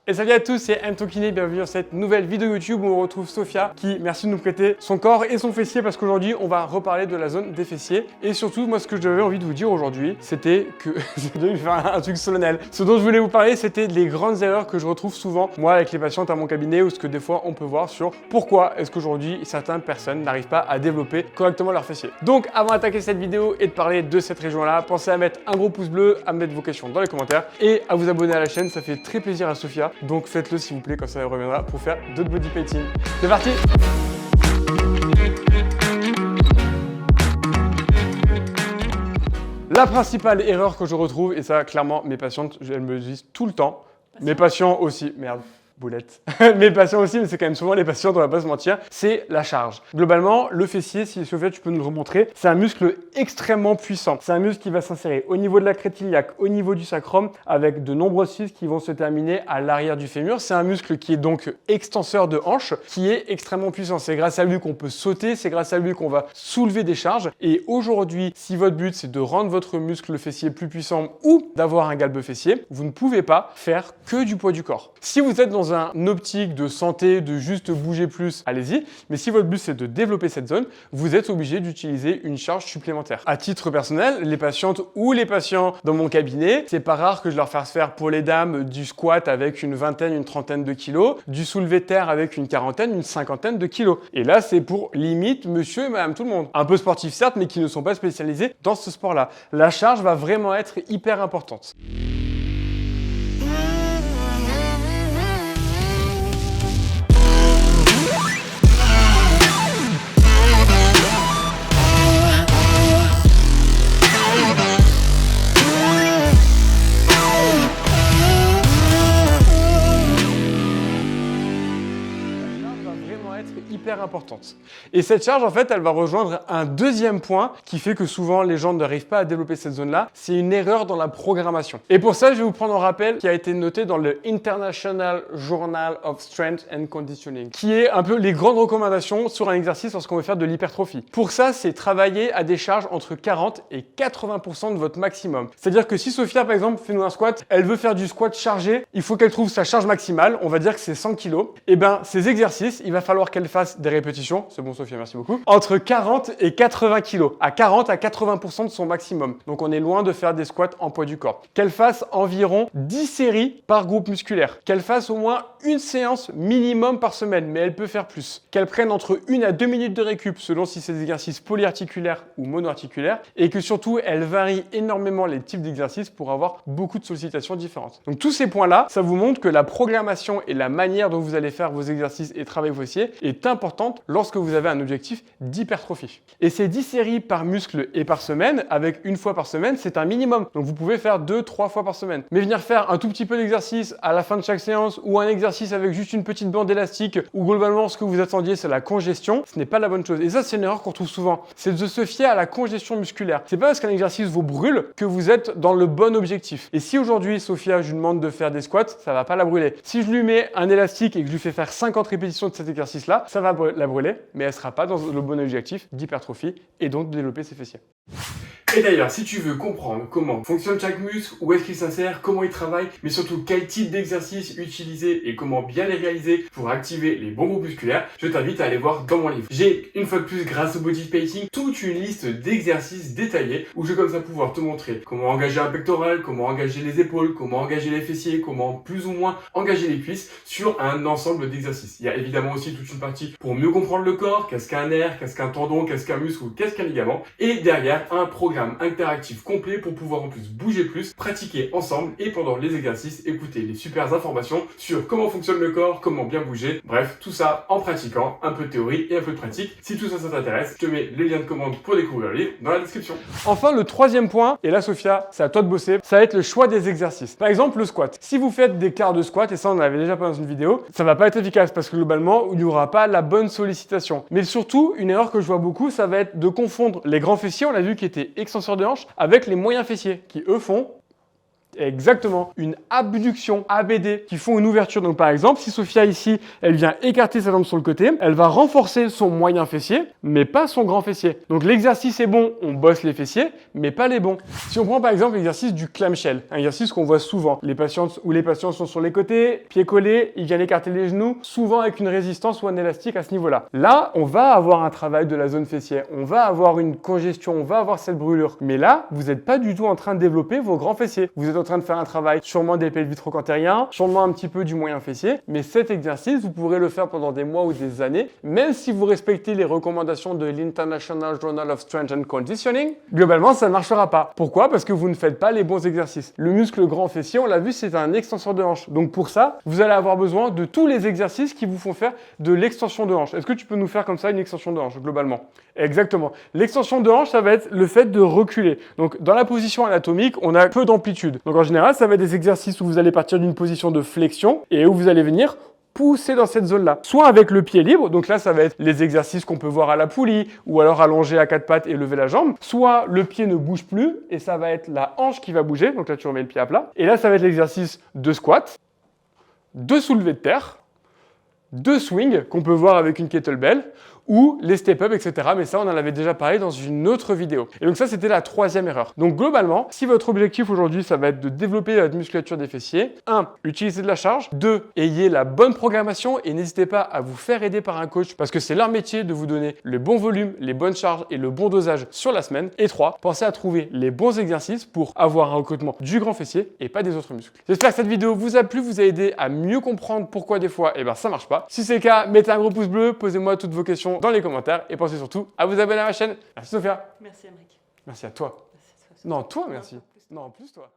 Et salut à tous, c'est mtonkiné, bienvenue dans cette nouvelle vidéo YouTube où on retrouve Sophia qui merci de nous prêter son corps et son fessier parce qu'aujourd'hui on va reparler de la zone des fessiers. Et surtout, moi ce que j'avais envie de vous dire aujourd'hui, c'était que je devais faire un truc solennel. Ce dont je voulais vous parler, c'était les grandes erreurs que je retrouve souvent, moi avec les patientes à mon cabinet ou ce que des fois on peut voir sur pourquoi est-ce qu'aujourd'hui certaines personnes n'arrivent pas à développer correctement leur fessier. Donc avant d'attaquer cette vidéo et de parler de cette région-là, pensez à mettre un gros pouce bleu, à mettre vos questions dans les commentaires et à vous abonner à la chaîne, ça fait très plaisir à Sophia. Donc faites-le s'il vous plaît, quand ça reviendra pour faire d'autres body painting. C'est parti! La principale erreur que je retrouve, et ça clairement mes patientes, elles me le disent tout le temps, mes patients aussi, merde. Boulette. Mes patients aussi, mais c'est quand même souvent les patients, on va pas se mentir, c'est la charge. Globalement, le fessier, si Sophia, tu peux nous le remontrer, c'est un muscle extrêmement puissant. C'est un muscle qui va s'insérer au niveau de la crête iliaque, au niveau du sacrum, avec de nombreuses fils qui vont se terminer à l'arrière du fémur. C'est un muscle qui est donc extenseur de hanche, qui est extrêmement puissant. C'est grâce à lui qu'on peut sauter, c'est grâce à lui qu'on va soulever des charges. Et aujourd'hui, si votre but, c'est de rendre votre muscle fessier plus puissant ou d'avoir un galbe fessier, vous ne pouvez pas faire que du poids du corps. Si vous êtes dans une optique de santé, de juste bouger plus, allez-y. Mais si votre but c'est de développer cette zone, vous êtes obligé d'utiliser une charge supplémentaire. À titre personnel, les patientes ou les patients dans mon cabinet, c'est pas rare que je leur fasse faire pour les dames du squat avec une vingtaine, une trentaine de kilos, du soulevé de terre avec une quarantaine, une cinquantaine de kilos. Et là, c'est pour limite monsieur et madame tout le monde. Un peu sportifs certes, mais qui ne sont pas spécialisés dans ce sport-là. La charge va vraiment être hyper importante. Hyper importante. Et cette charge, en fait, elle va rejoindre un deuxième point qui fait que souvent les gens n'arrivent pas à développer cette zone-là. C'est une erreur dans la programmation. Et pour ça, je vais vous prendre un rappel qui a été noté dans le International Journal of Strength and Conditioning, qui est un peu les grandes recommandations sur un exercice lorsqu'on veut faire de l'hypertrophie. Pour ça, c'est travailler à des charges entre 40 et 80% de votre maximum. C'est-à-dire que si Sophia, par exemple, fait nous un squat, elle veut faire du squat chargé, il faut qu'elle trouve sa charge maximale, on va dire que c'est 100 kg. Et bien, ces exercices, il va falloir qu'elle fasse des répétitions, c'est bon Sophia, merci beaucoup, entre 40 et 80 kg, à 40 à 80% de son maximum. Donc on est loin de faire des squats en poids du corps. Qu'elle fasse environ 10 séries par groupe musculaire. Qu'elle fasse au moins une séance minimum par semaine, mais elle peut faire plus. Qu'elle prenne entre 1 à 2 minutes de récup, selon si c'est des exercices polyarticulaires ou monoarticulaires, et que surtout elle varie énormément les types d'exercices pour avoir beaucoup de sollicitations différentes. Donc tous ces points-là, ça vous montre que la programmation et la manière dont vous allez faire vos exercices et travailler vos fessiers est importante lorsque vous avez un objectif d'hypertrophie. Et ces 10 séries par muscle et par semaine, avec une fois par semaine, c'est un minimum. Donc vous pouvez faire 2-3 fois par semaine. Mais venir faire un tout petit peu d'exercice à la fin de chaque séance ou un exercice avec juste une petite bande élastique où globalement ce que vous attendiez c'est la congestion, ce n'est pas la bonne chose. Et ça c'est une erreur qu'on trouve souvent. C'est de se fier à la congestion musculaire. C'est pas parce qu'un exercice vous brûle que vous êtes dans le bon objectif. Et si aujourd'hui Sophia je lui demande de faire des squats, ça va pas la brûler. Si je lui mets un élastique et que je lui fais faire 50 répétitions de cet exercice-là, ça va la brûler, mais elle ne sera pas dans le bon objectif d'hypertrophie et donc de développer ses fessiers. Et d'ailleurs, si tu veux comprendre comment fonctionne chaque muscle, où est-ce qu'il s'insère, comment il travaille, mais surtout quel type d'exercice utiliser et comment bien les réaliser pour activer les bons groupes musculaires, je t'invite à aller voir dans mon livre. J'ai, une fois de plus, grâce au body painting, toute une liste d'exercices détaillés où je vais comme ça pouvoir te montrer comment engager un pectoral, comment engager les épaules, comment engager les fessiers, comment plus ou moins engager les cuisses sur un ensemble d'exercices. Il y a évidemment aussi toute une partie pour mieux comprendre le corps, qu'est-ce qu'un nerf, qu'est-ce qu'un tendon, qu'est-ce qu'un muscle ou qu'est-ce qu'un ligament, et derrière un programme interactif complet pour pouvoir en plus bouger plus, pratiquer ensemble et pendant les exercices, écouter les super informations sur comment fonctionne le corps, comment bien bouger, bref, tout ça en pratiquant, un peu de théorie et un peu de pratique. Si tout ça, ça t'intéresse, je te mets les liens de commande pour découvrir le livre dans la description. Enfin, le troisième point, et là Sophia, c'est à toi de bosser, ça va être le choix des exercices. Par exemple, le squat. Si vous faites des quarts de squat, et ça on en avait déjà parlé dans une vidéo, ça va pas être efficace parce que globalement, il n'y aura pas la bonne sollicitation. Mais surtout, une erreur que je vois beaucoup, ça va être de confondre les grands fessiers, on l'a vu qui étaient extenseurs de hanche, avec les moyens fessiers, qui eux font Exactement, une abduction, ABD, qui font une ouverture. Donc par exemple, si Sophia ici, elle vient écarter sa jambe sur le côté, elle va renforcer son moyen fessier, mais pas son grand fessier. Donc l'exercice est bon, on bosse les fessiers, mais pas les bons. Si on prend par exemple l'exercice du clamshell, un exercice qu'on voit souvent, les patients sont sur les côtés, pieds collés, ils viennent écarter les genoux, souvent avec une résistance ou un élastique à ce niveau-là. Là, on va avoir un travail de la zone fessier, on va avoir une congestion, on va avoir cette brûlure. Mais là, vous n'êtes pas du tout en train de développer vos grands fessiers. Vous êtes en train de faire un travail sûrement des pelvis trochanteriens, sûrement un petit peu du moyen fessier, mais cet exercice, vous pourrez le faire pendant des mois ou des années, même si vous respectez les recommandations de l'International Journal of Strength and Conditioning, globalement, ça ne marchera pas. Pourquoi? Parce que vous ne faites pas les bons exercices. Le muscle grand fessier, on l'a vu, c'est un extenseur de hanche. Donc pour ça, vous allez avoir besoin de tous les exercices qui vous font faire de l'extension de hanche. Est-ce que tu peux nous faire comme ça une extension de hanche, globalement? Exactement. L'extension de hanche, ça va être le fait de reculer. Donc dans la position anatomique, on a peu d'amplitude. Donc en général, ça va être des exercices où vous allez partir d'une position de flexion et où vous allez venir pousser dans cette zone-là. Soit avec le pied libre, donc là, ça va être les exercices qu'on peut voir à la poulie, ou alors allonger à quatre pattes et lever la jambe. Soit le pied ne bouge plus, et ça va être la hanche qui va bouger, donc là, tu remets le pied à plat. Et là, ça va être l'exercice de squat, de soulevé de terre, de swing, qu'on peut voir avec une kettlebell, ou les step-up, etc. Mais ça, on en avait déjà parlé dans une autre vidéo. Et donc ça, c'était la troisième erreur. Donc globalement, si votre objectif aujourd'hui, ça va être de développer la musculature des fessiers, 1. Utilisez de la charge. 2. Ayez la bonne programmation et n'hésitez pas à vous faire aider par un coach parce que c'est leur métier de vous donner le bon volume, les bonnes charges et le bon dosage sur la semaine. Et 3. Pensez à trouver les bons exercices pour avoir un recrutement du grand fessier et pas des autres muscles. J'espère que cette vidéo vous a plu, vous a aidé à mieux comprendre pourquoi des fois, ça marche pas. Si c'est le cas, mettez un gros pouce bleu, posez-moi toutes vos questions dans les commentaires et pensez surtout à vous abonner à ma chaîne. Merci Sophia. Merci Aymeric. Merci à toi. Merci à toi. Non, toi merci. Non, en plus toi.